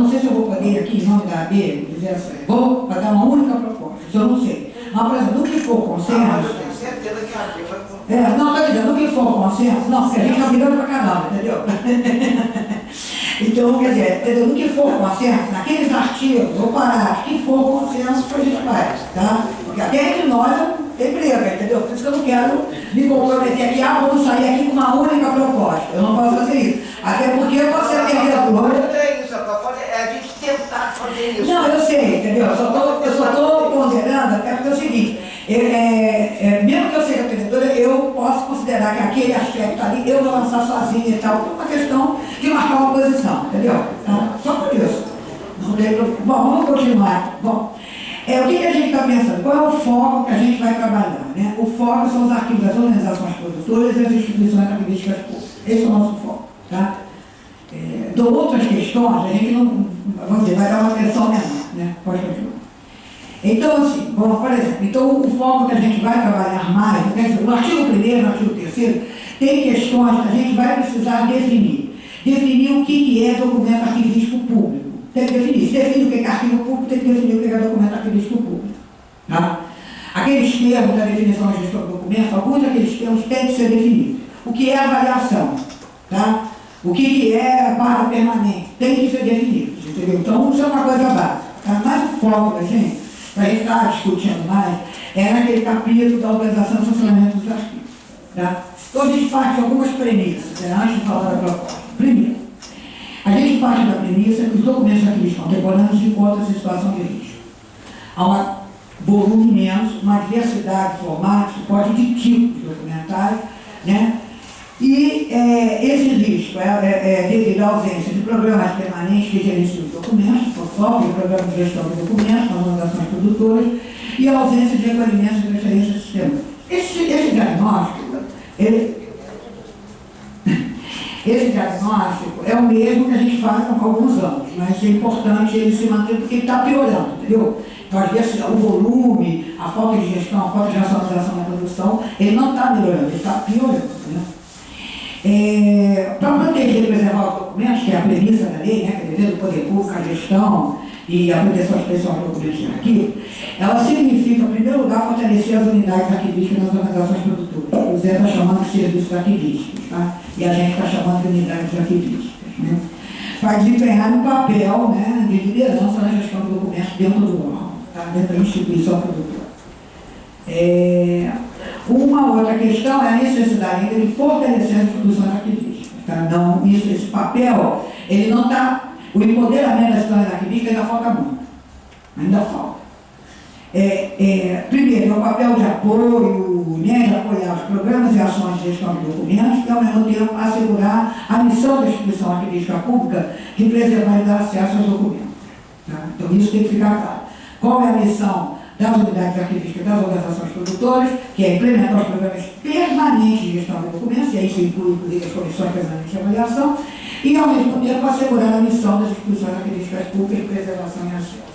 não sei se eu vou poder aqui, em nome da AB, dizer assim, vou dar uma única proposta, isso eu não sei. Mas, por exemplo, no que for consenso... Mas eu tenho certeza que a AB vai... não, estou dizendo, no que for consenso, não, porque a gente está virando para caramba, entendeu? Então, quer dizer, entendeu? No que for consenso, naqueles artigos ou parágrafos que for consenso, a gente faz, tá? Porque até entre nós tem briga, entendeu? Por isso que eu não quero me comprometer aqui, vamos sair aqui com uma única proposta. Eu não posso fazer isso. Até porque eu posso ser perdedor. É isso, a proposta é a gente tentar fazer isso. Não, eu sei, entendeu? Eu só estou ponderando, até porque é o seguinte, mesmo que eu seja perdedora, eu posso considerar que aquele aspecto ali eu vou lançar sozinha e tal, por uma questão de marcar uma posição, entendeu? Então, só por isso. Não tem problema. Bom, vamos continuar. Bom, o que a gente está pensando? Qual é o foco que a gente vai trabalhar? Né? O foco são os arquivos das organizações produtoras e as instituições acadêmicas públicas. Esse é o nosso foco. Tá? De outras questões, a gente não, vamos dizer, vai dar uma atenção menor. Né? Pode continuar. Então, assim, bom, por exemplo, então o foco que a gente vai trabalhar mais, quer dizer, no artigo 1º, no artigo 3º, tem questões que a gente vai precisar definir. Definir o que é documento arquivístico público. Tem que definir. Se define o que é arquivo público, tem que definir o que é documento arquivístico público. Tá? Aqueles termos da definição de gestão de documentos, alguns daqueles termos têm que ser definidos. O que é avaliação? Tá? O que é guarda permanente? Tem que ser definido. Entendeu? Então, isso é uma coisa básica. Tá? Mas o foco da gente, para a gente estar discutindo mais, é naquele capítulo da organização e funcionamento dos arquivos. Tá? Então, a gente parte de algumas premissas, né? Antes de falar da proposta. Primeiro, a gente parte da premissa que os documentos arquivísticos contemporâneos encontram-se em situação de risco. Há um volume imenso, uma diversidade de formatos, suporte de tipos documentários, né? E esse risco é devido à ausência de programas permanentes que gerenciam os documentos, FOFOP, o Programa de Gestão de Documentos, com as organizações produtoras, e a ausência de recolhimentos de referência do sistema. Esse diagnóstico, esse diagnóstico é o mesmo que a gente faz há alguns anos, mas é importante ele se manter porque ele está piorando, entendeu? Então, às vezes, o volume, a falta de gestão, a falta de racionalização da produção, ele não está melhorando, ele está piorando. Né? Para proteger e preservar os documentos, que é a premissa da lei, né, que é o dever do poder público, a gestão e a proteção especial de documentos de arquivo, ela significa, em primeiro lugar, fortalecer as unidades arquivísticas nas organizações produtoras. O Zé está chamando de serviços arquivísticos, tá? E a gente está chamando de unidades arquivísticas. Né? Para desempenhar um papel, né, de liderança na gestão de documentos dentro do órgão, tá? Dentro da instituição produtora. Uma outra questão é a necessidade ainda de fortalecer as instituições arquivísticas. Tá? Não, esse papel, ele não está... O empoderamento das instituições arquivísticas ainda falta muito. Ainda falta. Primeiro, é o papel de apoio, né, de apoiar os programas e ações de gestão de documentos, e ao mesmo tempo assegurar a missão da instituição arquivística pública de preservar e dar acesso aos documentos. Tá? Então isso tem que ficar claro. Qual é a missão das unidades arquivísticas das organizações produtoras, que é implementar os programas permanentes de gestão de documentos, e aí isso inclui, inclusive, as comissões permanentes de avaliação, e ao mesmo tempo assegurar a missão das instituições arquivísticas públicas de preservação e acesso.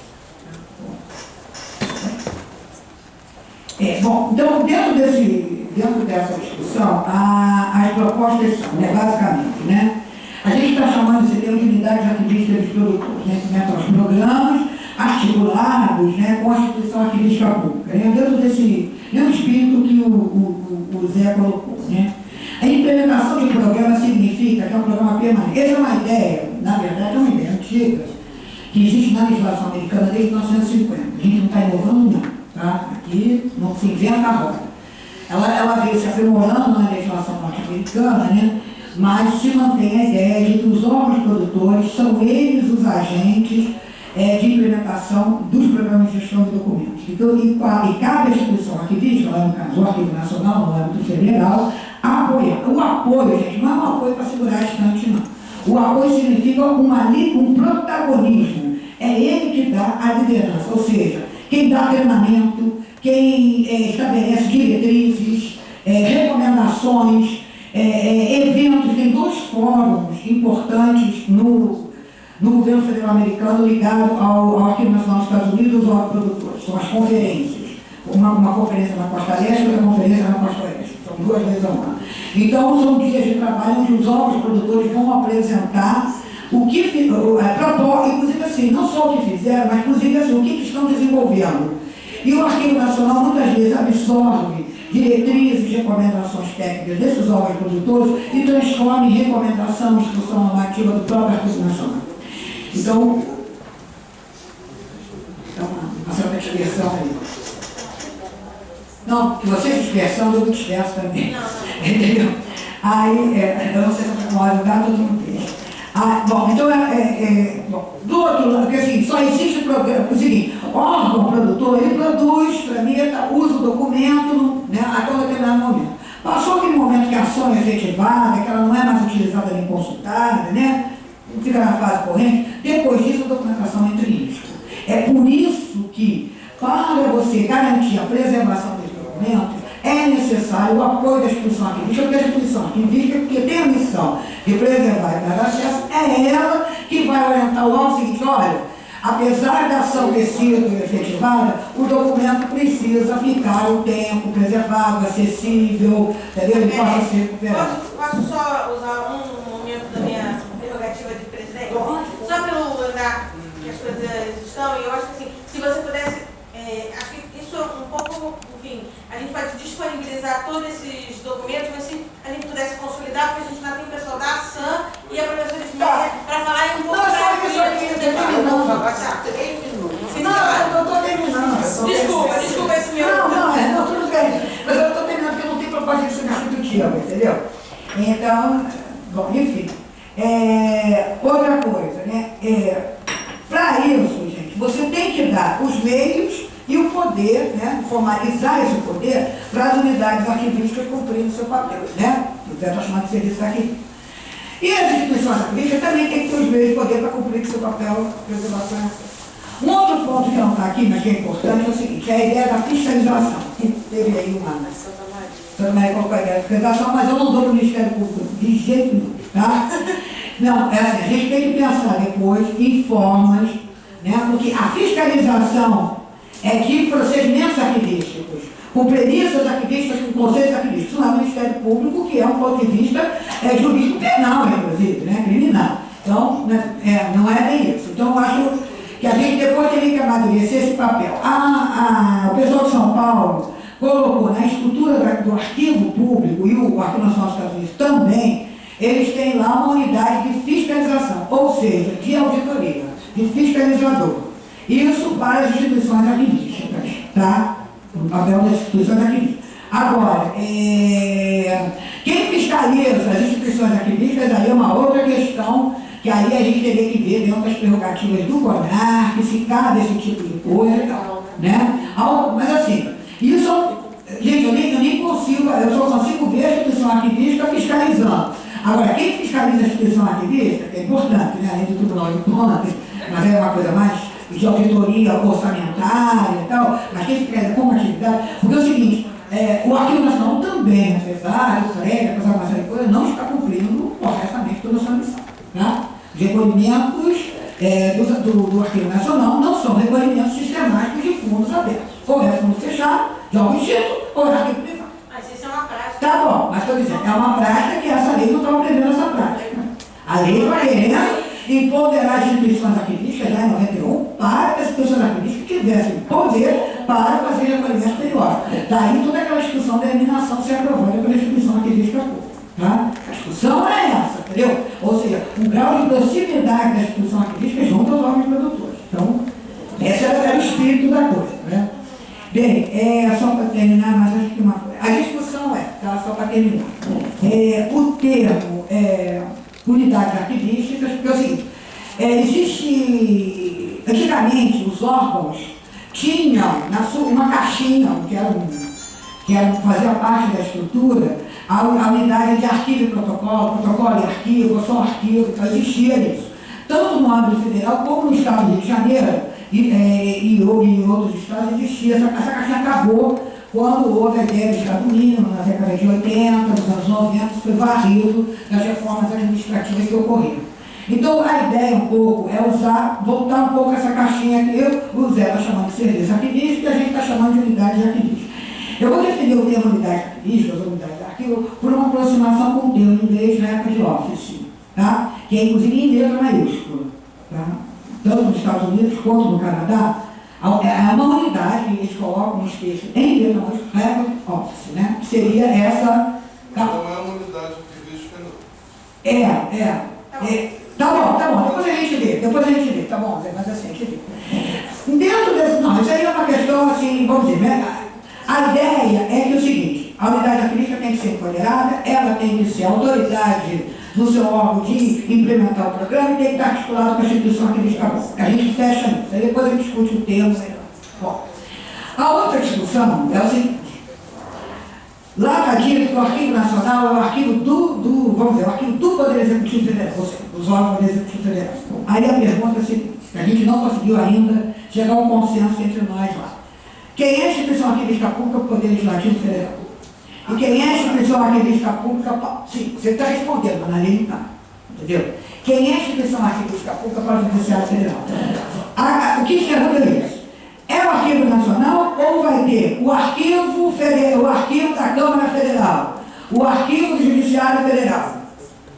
Bom, então, dentro dessa discussão, as propostas são, né, basicamente, né, a gente está chamando esse termo de unidades arquivísticas dos produtores, né, que metam os programas articulados, né, com a instituição arquivística pública, né, dentro desse mesmo espírito que o Zé colocou. Né. A implementação de programa significa que é um programa permanente. Essa é uma ideia, na verdade, é uma ideia antiga, que existe na legislação americana desde 1950. A gente não está inovando, não. Tá? Aqui não se inventa a roda. Ela veio se aprimorando na legislação norte-americana, né? Mas se mantém a ideia de que os órgãos produtores são eles os agentes de implementação dos programas de gestão de documentos. Então, e cabe à instituição arquivística, lá no caso o Arquivo Nacional, no âmbito federal, apoiar. O apoio, gente, não é um apoio para segurar a estante, não. O apoio significa um protagonismo. É ele que dá a liderança, ou seja, quem dá treinamento, quem estabelece diretrizes, recomendações, eventos. Tem 2 fóruns importantes no governo federal americano ligado ao Arquivo Nacional dos Estados Unidos e aos órgãos produtores. São as conferências. Uma conferência na Costa Leste e outra conferência na Costa Oeste. São 2 vezes ao ano. Então, são dias de trabalho onde os órgãos produtores vão apresentar inclusive assim, não só o que fizeram, mas inclusive assim, o que estão desenvolvendo. E o Arquivo Nacional muitas vezes absorve diretrizes e recomendações técnicas desses órgãos produtores e transforma em recomendação, instrução normativa do próprio Arquivo Nacional. Então, uma certa dispersão aí. Não, porque você dispersão, eu me disperso também. Entendeu? Aí, eu não sei se eu estou com lugar, todo mundo fez. Bom, então, bom, do outro lado, porque assim, só existe o programa, o seguinte, o órgão produtor, ele produz, tramita, usa o documento, né, até um determinado momento. Passou aquele momento que a ação é efetivada, que ela não é mais utilizada nem consultada, né, fica na fase corrente, depois disso a documentação entra em risco. É por isso que, para você garantir a preservação desse documento, é necessário o apoio da instituição arquivista, porque a instituição arquivista, porque tem a missão de preservar e dar acesso, é ela que vai orientar o órgão seguinte: olha, apesar da ação ter sido efetivada, o documento precisa ficar o tempo preservado, acessível, entendeu? Ele possa ser recuperado. Posso só usar um momento da minha prerrogativa de presidente? Só pelo lugar que as coisas estão, e eu acho que assim, se você pudesse, acho que isso é um pouco, enfim, a gente pode disponibilizar todos esses documentos, mas se a gente pudesse consolidar, porque a gente ainda tem o pessoal da ASAM e a professora de Meia para falar um pouco Não, só isso aqui, eu estou terminando. Vai ser 3 minutos. Não, eu estou terminando. Desculpa esse meu... Não, tudo bem. Mas eu estou terminando porque eu não tenho proposta de ser institutiva, entendeu? Então, bom, enfim. Outra coisa, né? Para isso, gente, você tem que dar os meios e o poder, né, formalizar esse poder para as unidades arquivísticas cumprirem o seu papel, né? O Zé está chamando de serviço arquivístico. E as instituições arquivísticas também têm que ter os meios e poder para cumprir o seu papel de preservação e acesso. Um outro ponto que não está aqui, mas que é importante, é o seguinte: é a ideia da fiscalização. Que teve aí uma Santa Maria colocou a ideia da fiscalização, mas eu não dou para o Ministério Público de jeito nenhum, tá? Não, é assim, a gente tem que pensar depois em formas, né? Porque a fiscalização é de procedimentos arquivísticos, com premissas arquivísticas, com conceitos arquivísticos. Isso não é o Ministério Público, que é um ponto de vista jurídico penal, inclusive, né? Criminal. Então, não é bem isso. Então, eu acho que a gente depois teria que amadurecer esse papel. O pessoal de São Paulo colocou na estrutura do arquivo público, e o Arquivo Nacional dos Estados Unidos também, eles têm lá uma unidade de fiscalização, ou seja, de auditoria, de fiscalizador. Isso para as instituições arquivísticas, tá? O papel das instituições arquivísticas. Agora, quem fiscaliza as instituições arquivísticas aí é uma outra questão, que aí a gente teria que ver dentro das prerrogativas do CONARC, se cabe esse tipo de coisa, né? Mas assim, isso, gente, eu nem consigo, eu só consigo ver a instituição arquivística fiscalizando. Agora, quem fiscaliza a instituição arquivista, que é importante, né? Além do Tribunal de Contas, mas é uma coisa mais de auditoria orçamentária e tal, mas quem fica como atividade, porque é o seguinte, o Arquivo Nacional também, apesar do FREG, apesar de uma série de coisas, não está cumprindo corretamente toda a sua missão. Tá? Os recolhimentos do Arquivo Nacional não são recolhimentos sistemáticos de fundos abertos. Ou é fundo fechado, de algum instituto, ou é arquivo privado. Mas isso é uma prática. Tá bom, mas estou dizendo, é uma prática que essa lei não estava prevendo essa prática. A lei está querendo empoderar as instituições arquivísticas, já em 91, para que as instituições arquivísticas tivessem poder para fazer recolhimento periódico. Daí toda aquela discussão da eliminação se aprovada pela instituição arquivística pública. Tá? A discussão é essa, entendeu? Ou seja, um grau de proximidade da instituição arquivística junto aos órgãos produtores. Então, esse era o espírito da coisa. Né? Bem, só para terminar, mas acho que uma coisa. A discussão tá? Só para terminar. O termo unidades arquivísticas, porque é o seguinte, existe, antigamente os órgãos tinham uma caixinha, que fazia parte da estrutura, a unidade de arquivo e protocolo e arquivo, ou só arquivo, então existia isso. Tanto no âmbito federal como no estado do Rio de Janeiro e outros estados existia, essa caixinha acabou quando houve a ideia do Estado mínimo, na década de 80, nos anos 90, foi varrido das reformas administrativas que ocorreram. Então, a ideia um pouco é voltar um pouco essa caixinha que o Zé está chamando de serviço arquivístico e a gente está chamando de unidade de arquivística. Eu vou definir o termo unidade arquivística, ou unidade de arquivo, por uma aproximação com o termo em inglês na época de Office. Tá? que é inclusive em letra maiúscula, tá? Tanto nos Estados Unidos quanto no Canadá, é uma unidade que eles colocam no texto em letra maiúscula, Record Office, né? Que seria essa... Não é uma unidade arquivística, não. Tá bom, depois a gente vê, tá bom, mas assim, a gente vê. Dentro desse, não, isso aí é uma questão assim, vamos dizer, né? A ideia é que é o seguinte, a unidade arquivística tem que ser empoderada, ela tem que ser autoridade no seu órgão de implementar o programa e tem que estar articulado com a instituição arquivística pública. A gente fecha nisso, aí depois a gente discute o termo. Bom, a outra discussão é o seguinte, lá está dito que o Arquivo Nacional é o arquivo o arquivo do Poder Executivo Federal, ou seja, dos órgãos do Poder Executivo Federal. Aí a pergunta é a seguinte, a gente não conseguiu ainda chegar a um consenso entre nós lá. Quem é a instituição arquivista pública do Poder Legislativo Federal? E quem é a instituição arquivista pública? Sim, você está respondendo, mas ali não está. Entendeu? Quem é a instituição arquivista pública para o Judiciário Federal? O que pergunta é isso? É o Arquivo Nacional ou vai ter o arquivo da Câmara Federal, o arquivo do Judiciário Federal?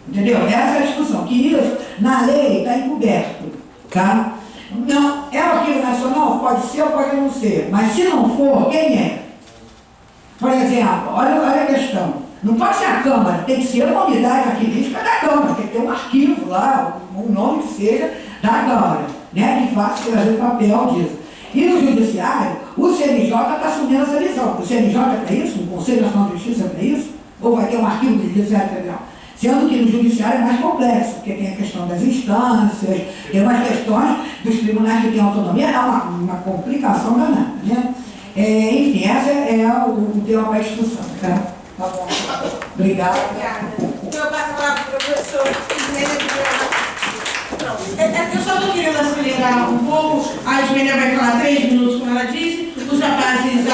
Entendeu? Essa é a discussão, que isso, na lei, está encoberto. Tá? Não, é o Arquivo Nacional? Pode ser ou pode não ser, mas se não for, quem é? Por exemplo, olha a questão. Não pode ser a Câmara, tem que ser uma unidade arquivística da Câmara, tem que ter um arquivo lá, um nome que seja da Câmara, né, que faça fazer o papel disso. E no Judiciário, o CNJ está assumindo essa visão. O CNJ é para isso? O Conselho Nacional de Justiça é para isso? Ou vai ter um arquivo do Judiciário Federal? Sendo que no Judiciário é mais complexo, porque tem a questão das instâncias, tem umas questões dos tribunais que têm autonomia, é uma complicação danada, né? Enfim, esse é o tema para a discussão, tá? Tá bom. Obrigada. Obrigada. Então eu passo a palavra para o professor. Eu só estou querendo acelerar um pouco. A Ismênia vai falar 3 minutos, como ela disse. Os rapazes você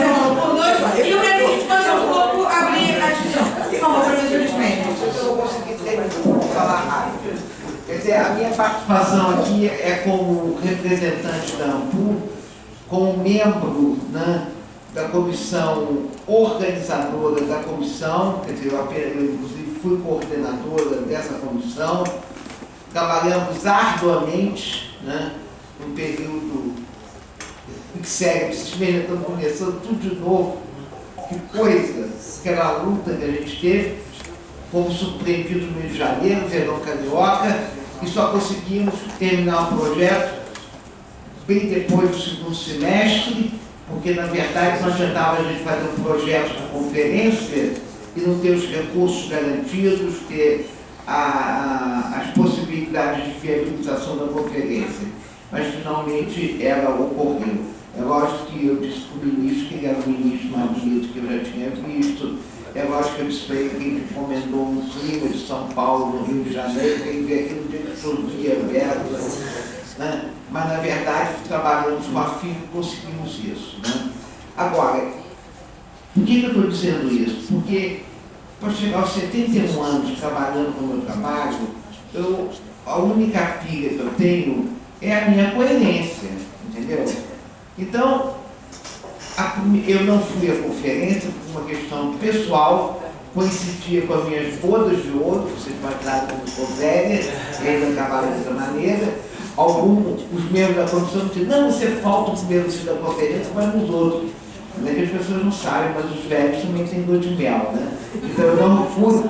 falou por 2. E eu quero que a gente possa um pouco abrir a discussão. Por favor, professor Ismênia. Eu não consegui falar rápido. Quer dizer, a minha participação aqui é como representante da ANPU, como membro, né, da comissão organizadora da comissão, quer dizer, eu inclusive fui coordenadora dessa comissão. Trabalhamos arduamente, né, num período em que segue, estamos começando tudo de novo. Que coisa, aquela luta que a gente teve, fomos surpreendidos no Rio de Janeiro, verão carioca, e só conseguimos terminar o projeto bem depois do segundo semestre, porque na verdade não adiantava a gente fazer um projeto de conferência e não ter os recursos garantidos, ter as possibilidades de viabilização da conferência, mas finalmente ela ocorreu. É lógico que eu disse para o ministro que ele era o ministro mais bonito que eu já tinha visto, é lógico que eu disse para ele que ele encomendou um clima de São Paulo, no Rio de Janeiro, que ele veio aqui no dia que chovia aberto, né? Mas na verdade trabalhamos com a FIB e conseguimos isso, né? Agora, por que eu estou dizendo isso? Porque para chegar aos 71 anos trabalhando com o meu trabalho, a única pilha que eu tenho é a minha coerência, entendeu? Então, eu não fui à conferência por uma questão pessoal, coincidia com as minhas bodas de ouro, vocês imaginaram como sou velha, eles acabaram dessa maneira. Os membros da comissão diziam, não, você falta o primeiro dia da conferência, mas nos outros. Não é que as pessoas não sabem, mas os velhos também têm dor de mel, né? Então eu não fui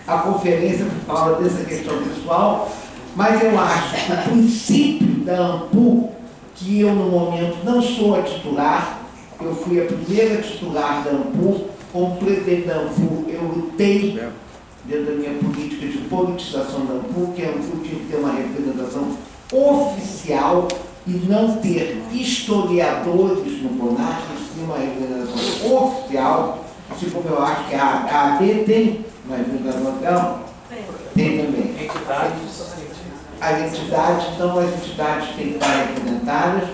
à conferência por causa dessa questão pessoal, mas eu acho que o princípio da ANPU, que eu no momento não sou a titular, eu fui a primeira titular da ANPU, como presidente da ANPU, eu lutei dentro da minha política de politização da ANPU, que a ANPU tinha que ter uma representação oficial e não ter historiadores no CONAC, uma representação oficial, assim como eu acho que a AD tem uma representação, tem também. As entidades, então as entidades têm que estar representadas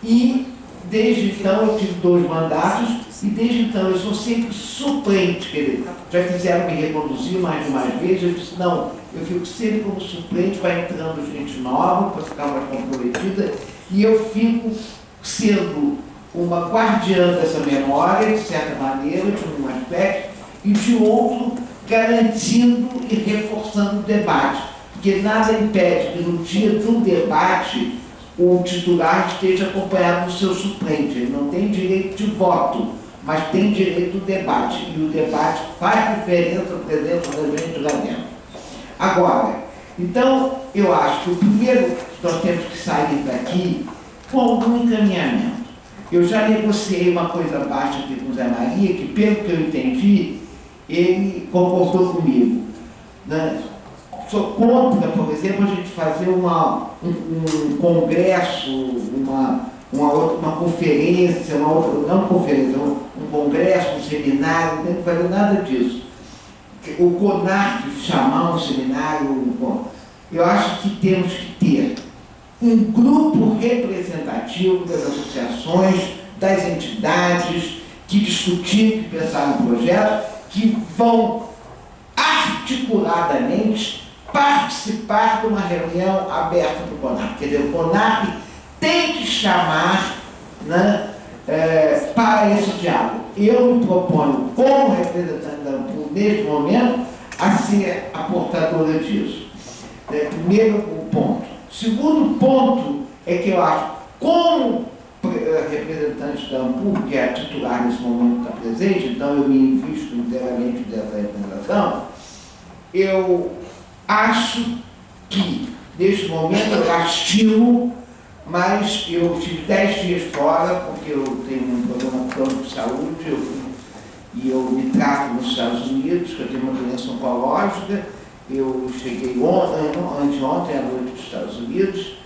e desde então eu tive 2 mandatos e desde então eu sou sempre suplente, quer dizer, já quiseram me reproduzir mais vezes, eu disse não, eu fico sempre como suplente, vai entrando gente nova para ficar mais comprometida e eu fico sendo uma guardiã dessa memória, de certa maneira, de um aspecto, e de outro, garantindo e reforçando o debate, porque nada impede que no dia do debate o titular esteja acompanhado do seu suplente. Ele não tem direito de voto, mas tem direito do debate, e o debate faz diferença a presença da gente lá dentro. Agora, então, eu acho que o primeiro que nós temos que sair daqui com algum encaminhamento. Eu já negociei uma coisa baixa aqui com o Zé Maria, que, pelo que eu entendi, ele concordou comigo, né? Sou contra, por exemplo, a gente fazer um congresso, uma conferência, não conferência, um congresso, um seminário, não tem que fazer nada disso. O CONARC chamar um seminário, eu acho que temos que ter um grupo representativo das associações, das entidades que discutiram, que pensaram no projeto, que vão articuladamente participar de uma reunião aberta do CONARC. Quer dizer, o CONARC tem que chamar, né, para esse diálogo. Eu me proponho, como representante da ANPUR, neste momento, a ser a portadora disso. Primeiro ponto. Segundo ponto é que eu acho, como representante da ANPUR, que é a titular nesse momento está presente, então eu me invisto inteiramente dessa representação, eu acho que, neste momento, eu castigo, mas eu tive 10 dias fora, porque eu tenho um programa crônico de saúde, e eu me trato nos Estados Unidos, que eu tenho uma doença oncológica. Eu cheguei anteontem à noite dos Estados Unidos,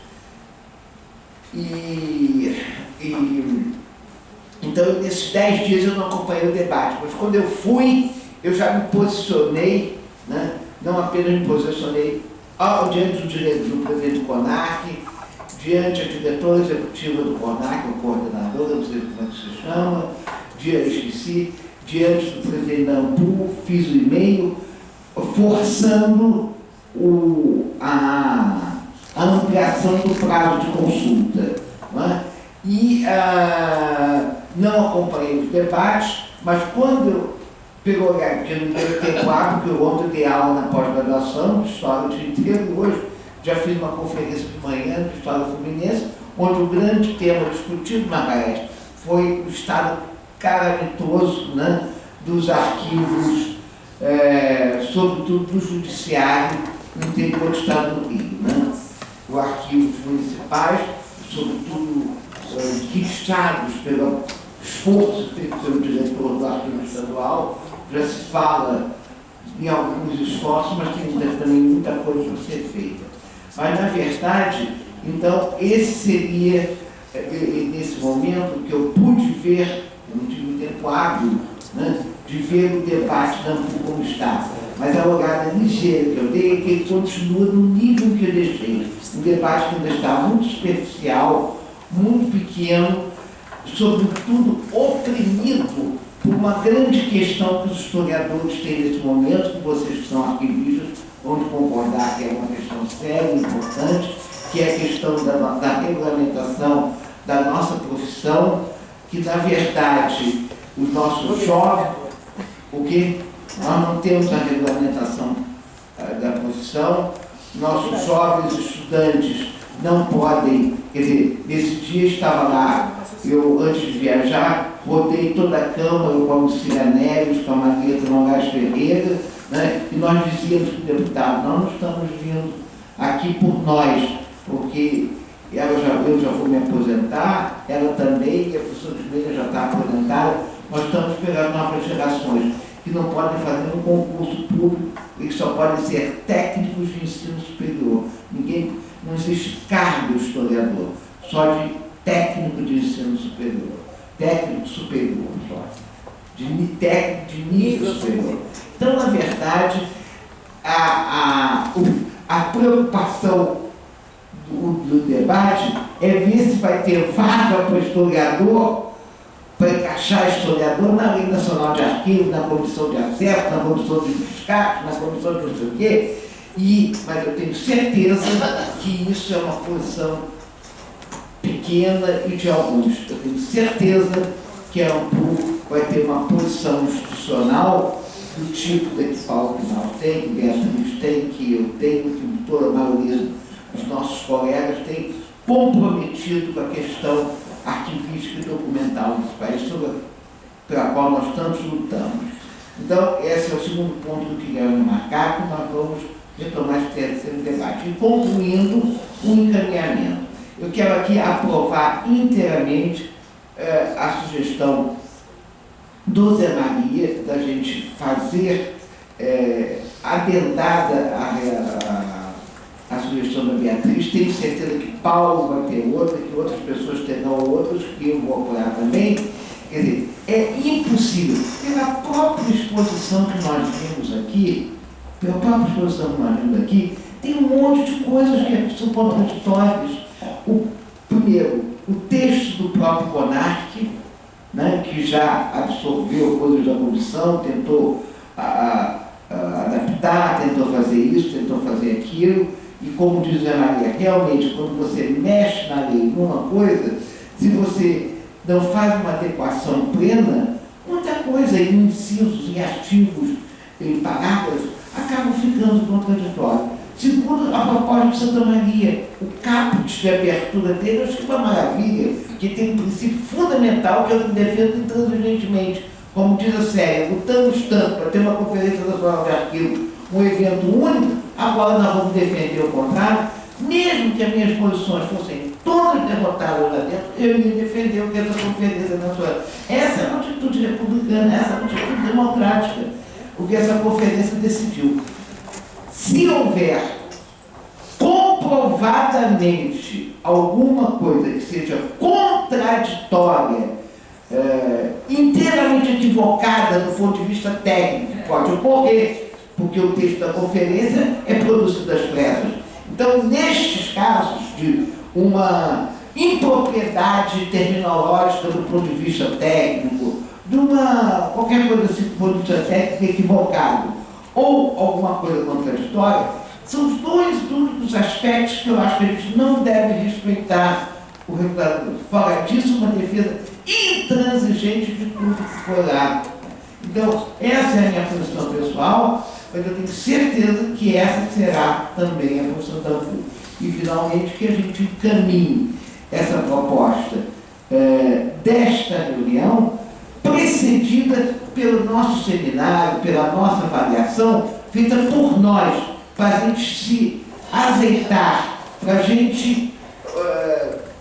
então nesses 10 dias eu não acompanhei o debate, mas quando eu fui, eu já me posicionei, né? Não apenas me posicionei diante do presidente do CONARC, diante da diretora executiva do CONARC, o coordenador, não sei como é que se chama, diante do presidente da ANPUR, fiz o e-mail forçando a ampliação do prazo de consulta, não é? E não acompanhei os debates, mas quando eu, pelo horário, porque não deu tempo hábil, porque eu ontem dei aula na pós-graduação de História o dia inteiro, e hoje já fiz uma conferência de manhã de História Fluminense, onde o grande tema discutido na Marés foi o estado calamitoso, né, dos arquivos, sobretudo do judiciário no interior do estado do Rio, né? Os arquivos municipais, sobretudo guichados pelo esforço feito pelo diretor do arquivo estadual. Já se fala em alguns esforços, mas tem também muita coisa a ser feita. Mas, na verdade, então, esse seria, nesse momento, que eu pude ver, eu não tive um tempo hábil, né, de ver o debate da ANPUR como está. Mas a olhada ligeira que eu dei é que ele continua no nível que eu deixei. Um debate que ainda está muito superficial, muito pequeno, sobretudo oprimido por uma grande questão que os historiadores têm nesse momento, que vocês que são arquivistas vão concordar que é uma questão séria e importante, que é a questão da regulamentação da nossa profissão, que, na verdade, os nossos jovens, o que nós não temos a regulamentação da profissão, nossos jovens estudantes não podem, quer dizer, nesse dia estava lá, eu antes de viajar, rodei toda a Câmara com a Lucília Neves, com a Margarida Novaes Ferreira, né, e nós dizíamos para o deputado, nós não estamos vindo aqui por nós, porque eu já vou me aposentar, ela também, e a professora de Meira já está aposentada, nós estamos pelas novas gerações, que não podem fazer um concurso público e que só podem ser técnicos de ensino superior. Não existe cargo de historiador, só de técnico de ensino superior. Técnico superior, técnico de nível superior. Então, na verdade, a preocupação do debate é ver se vai ter vaga para o historiador, para encaixar historiador na Lei Nacional de Arquivos, na Comissão de Acesso, na Comissão de Fiscais, na Comissão de não sei o quê, mas eu tenho certeza que isso é uma posição pequena e de alguns. Eu tenho certeza que a ANPUR vai ter uma posição institucional do tipo que Paulo Final tem, que Beatriz tem, que eu tenho, que toda a maioria dos nossos colegas tem, comprometido com a questão arquivística e documental desse país, pela qual nós tantos lutamos. Então, esse é o segundo ponto que eu queria remarcar, que nós vamos retomar esse terceiro debate. E concluindo um encaminhamento. Eu quero aqui aprovar inteiramente a sugestão do Zé Maria, da gente fazer adendada a sugestão da Beatriz. Tenho certeza que Paulo vai ter outra, que outras pessoas terão outras, que eu vou apoiar também. Quer dizer, é impossível, pela própria exposição que nós vimos aqui, tem um monte de coisas que são contraditórias. Primeiro, o texto do próprio Bonarque, né, que já absorveu coisas da comissão, tentou adaptar, tentou fazer isso, tentou fazer aquilo, e como diz a Maria, realmente, quando você mexe na lei numa coisa, se você não faz uma adequação plena, muita coisa em incisos, em artigos, em parágrafos, acabam ficando contraditórios. Segundo a proposta de Santa Maria, o caput de abertura dele, eu acho que é uma maravilha, que tem um princípio fundamental que eu defendo intransigentemente. Como diz a Célia, lutamos tanto para ter uma conferência nacional de arquivo, um evento único, agora nós vamos defender o contrário. Mesmo que as minhas posições fossem todas derrotadas lá dentro, eu ia defender o que essa conferência nacional. Essa é uma atitude republicana, essa é uma atitude democrática, o que essa conferência decidiu. Se houver comprovadamente alguma coisa que seja contraditória, inteiramente equivocada do ponto de vista técnico, pode ocorrer, porque o texto da conferência é produzido às pressas. Então, nestes casos de uma impropriedade terminológica do ponto de vista técnico, de qualquer coisa assim do ponto de vista técnico equivocado, ou alguma coisa contraditória, são os dois únicos aspectos que eu acho que a gente não deve respeitar o regulamento. Fora disso, uma defesa intransigente de tudo que foi lá. Então, essa é a minha posição pessoal, mas eu tenho certeza que essa será também a posição da UFU. E, finalmente, que a gente encaminhe essa proposta desta reunião, precedida pelo nosso seminário, pela nossa avaliação, feita por nós, para a gente se azeitar, para a gente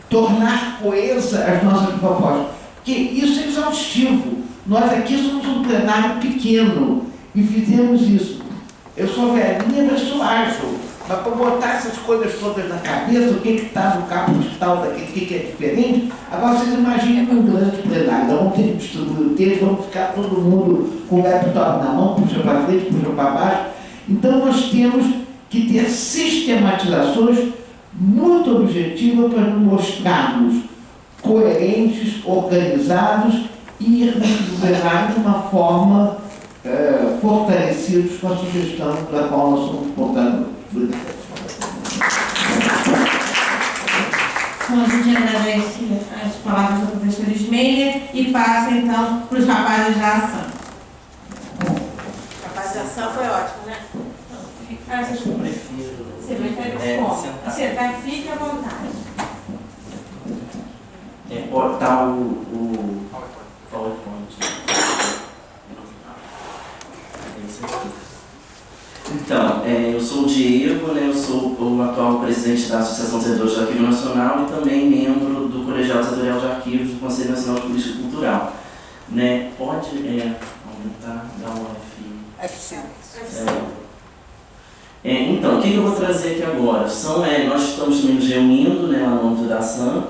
tornar coesa as nossas propostas. Porque isso é exaustivo. Nós aqui somos um plenário pequeno e fizemos isso. Eu sou velhinha, mas sou ágil. Mas para botar essas coisas todas na cabeça, o que está no caput tal, daquele que é diferente, agora vocês imaginem um grande plenário. Vamos ter que distribuir o texto, vamos ficar todo mundo com o laptop na mão, puxa para frente, puxa para baixo. Então nós temos que ter sistematizações muito objetivas para nos mostrarmos coerentes, organizados e irmos governar de uma forma fortalecidos com a sugestão da qual nós somos portadores. Bom, a gente agradece as palavras do professor Ismeia e passa então para os rapazes da ação. Rapazes da ação foi ótimo, né? Eu prefiro. Você prefere como? Sentar, fique à vontade. Botar o PowerPoint. Então, eu sou o Diego, né? Eu sou o atual presidente da Associação de Servidores de Arquivo Nacional e também membro do Colegiado Setorial de Arquivos do Conselho Nacional de Política Cultural. Né? Pode aumentar, dar um F5. Então, o que eu vou trazer aqui agora? Nós estamos também nos reunindo, né, lá no âmbito da ação,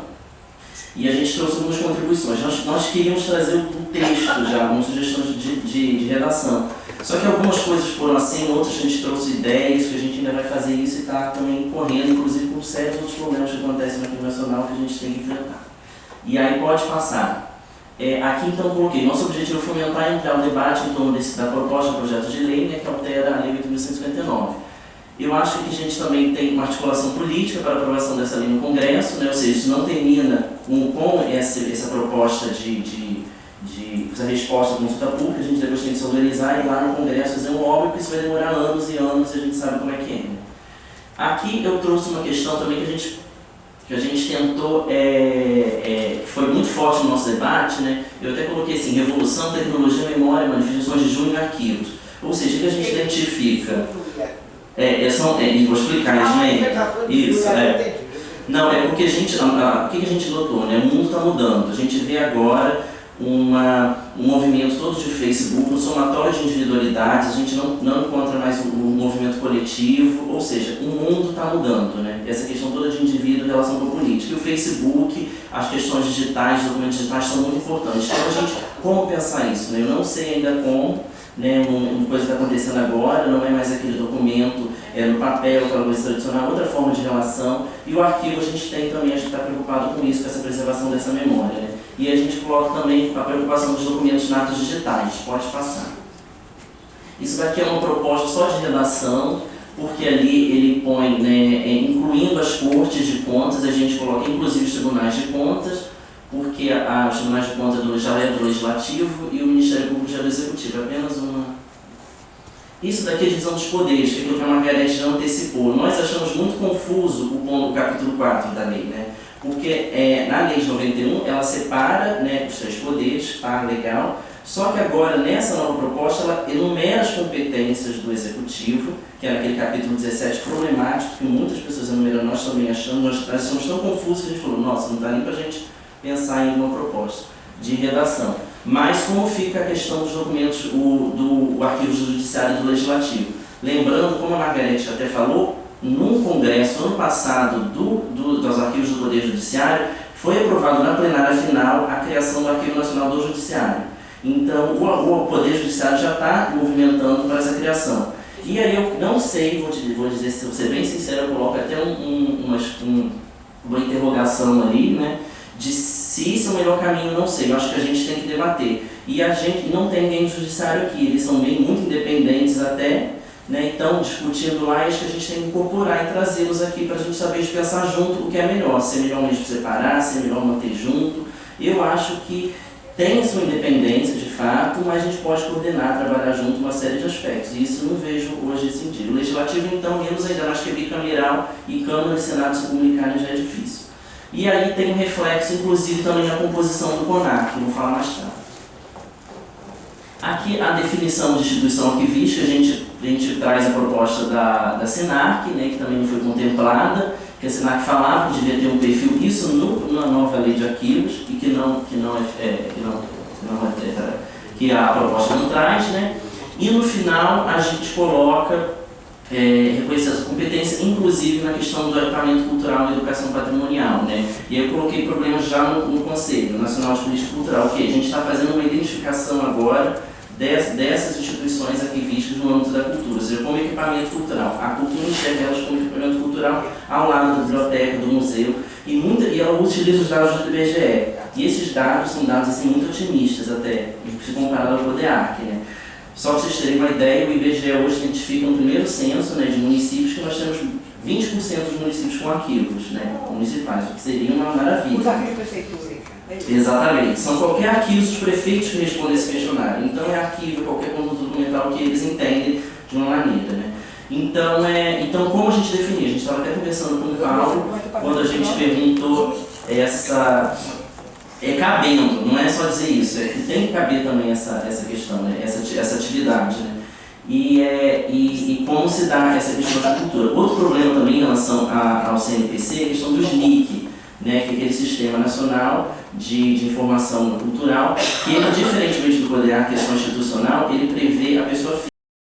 e a gente trouxe algumas contribuições. Nós queríamos trazer o texto já, algumas sugestões de redação. Só que algumas coisas foram assim, outras a gente trouxe ideias, que a gente ainda vai fazer isso e está também correndo, inclusive com sérios outros problemas que acontecem no Arquivo Nacional que a gente tem que enfrentar. E aí pode passar. Aqui então coloquei, nosso objetivo é fomentar e ampliar o debate em torno da proposta do projeto de lei, né, que altera a Lei 8.159. Eu acho que a gente também tem uma articulação política para a aprovação dessa lei no Congresso, né, ou seja, isso não termina com essa proposta de a resposta da consulta pública, a gente depois tem que se organizar e ir lá no Congresso fazer um lobby, porque isso vai demorar anos e anos e a gente sabe como é que é. Né? Aqui eu trouxe uma questão também que a gente tentou, que foi muito forte no nosso debate, né? Eu até coloquei assim, revolução, tecnologia, memória, manifestações de junho e arquivos. Ou seja, o que a gente identifica? Vou explicar, gente. Isso, Não, é porque o que a gente notou, né? O mundo está mudando. A gente vê agora um movimento todo de Facebook, um somatório de individualidades, a gente não encontra mais um movimento coletivo, ou seja, o mundo está mudando, né? Essa questão toda de indivíduo em relação com a política. E o Facebook, as questões digitais, os documentos digitais são muito importantes. Então, como pensar isso? Né? Eu não sei ainda como, né? Uma coisa que está acontecendo agora, não é mais aquele documento no papel, aquela coisa tradicional, outra forma de relação. E o arquivo a gente tem também, a gente está preocupado com isso, com essa preservação dessa memória, né? E a gente coloca também a preocupação dos documentos natos digitais. Pode passar. Isso daqui é uma proposta só de redação, porque ali ele põe, né, incluindo as cortes de contas, a gente coloca inclusive os tribunais de contas, porque os tribunais de contas já é do Legislativo e o Ministério Público já é do Executivo. Apenas uma... Isso daqui é a divisão dos poderes, que é aquilo que a Margarete já antecipou. Nós achamos muito confuso o capítulo 4 da lei, né? Porque na lei de 91 ela separa, né, os 3 poderes, tá, legal, só que agora nessa nova proposta ela enumera as competências do Executivo, que era aquele capítulo 17 problemático, que muitas pessoas enumeram, nós também achamos, nós achamos tão confuso que a gente falou, nossa, não está nem para a gente pensar em uma proposta de redação. Mas como fica a questão dos documentos do arquivo judiciário do Legislativo? Lembrando, como a Margarete até falou, no Congresso, ano passado, dos arquivos do Poder Judiciário, foi aprovado na plenária final a criação do Arquivo Nacional do Judiciário. Então, o Poder Judiciário já está movimentando para essa criação. E aí eu não sei, vou dizer, se eu ser bem sincero, eu coloco até uma interrogação ali, né, de se isso é o melhor caminho, não sei, eu acho que a gente tem que debater. E a gente não tem ninguém do Judiciário aqui, eles são bem muito independentes até, né? Então, discutindo lá, acho que a gente tem que incorporar e trazê-los aqui para a gente saber de pensar junto o que é melhor, se é melhor mesmo separar, se é melhor manter junto. Eu acho que tem a sua independência de fato, mas a gente pode coordenar, trabalhar junto uma série de aspectos. E isso eu não vejo hoje esse sentido. O Legislativo, então, menos ainda mais que é bicameral e Câmara e Senado se comunicarem já é difícil. E aí tem um reflexo, inclusive, também na composição do CONAR, que eu vou falar mais tarde. Aqui a definição de instituição arquivística, a gente traz a proposta da SENARC, né, que também não foi contemplada, que a SENARC falava que devia ter um perfil, isso na nova lei de arquivos, e que a proposta não traz, né? E no final a gente coloca reconhecer essa competência, inclusive na questão do equipamento cultural e educação patrimonial, né? E eu coloquei problemas já no Conselho Nacional de Política Cultural, que a gente está fazendo uma identificação agora dessas instituições arquivísticas no âmbito da cultura, ou seja, como equipamento cultural. A cultura enxerga elas como equipamento cultural ao lado da biblioteca, do museu, e ela utiliza os dados do IBGE. E esses dados são dados assim, muito otimistas até, se comparado ao PRODEARC, né? Só para vocês terem uma ideia, o IBGE hoje identifica no primeiro censo, né, de municípios que nós temos 20% dos municípios com arquivos, né, municipais, o que seria uma maravilha. Os arquivos prefeitura. Exatamente. São qualquer arquivo dos prefeitos que respondem esse questionário. Então é arquivo, qualquer conjunto documental que eles entendem de uma maneira, né. Então como a gente definir? A gente estava até conversando com o Paulo quando a gente perguntou cabendo, não é só dizer isso, é que tem que caber também essa questão, né? essa atividade, né? E como se dá essa questão da cultura. Outro problema também em relação ao CNPC é a questão dos NIC, né? Que é aquele Sistema Nacional de Informação Cultural, que ele, diferentemente do PRODEARC, que é só institucional, ele prevê a pessoa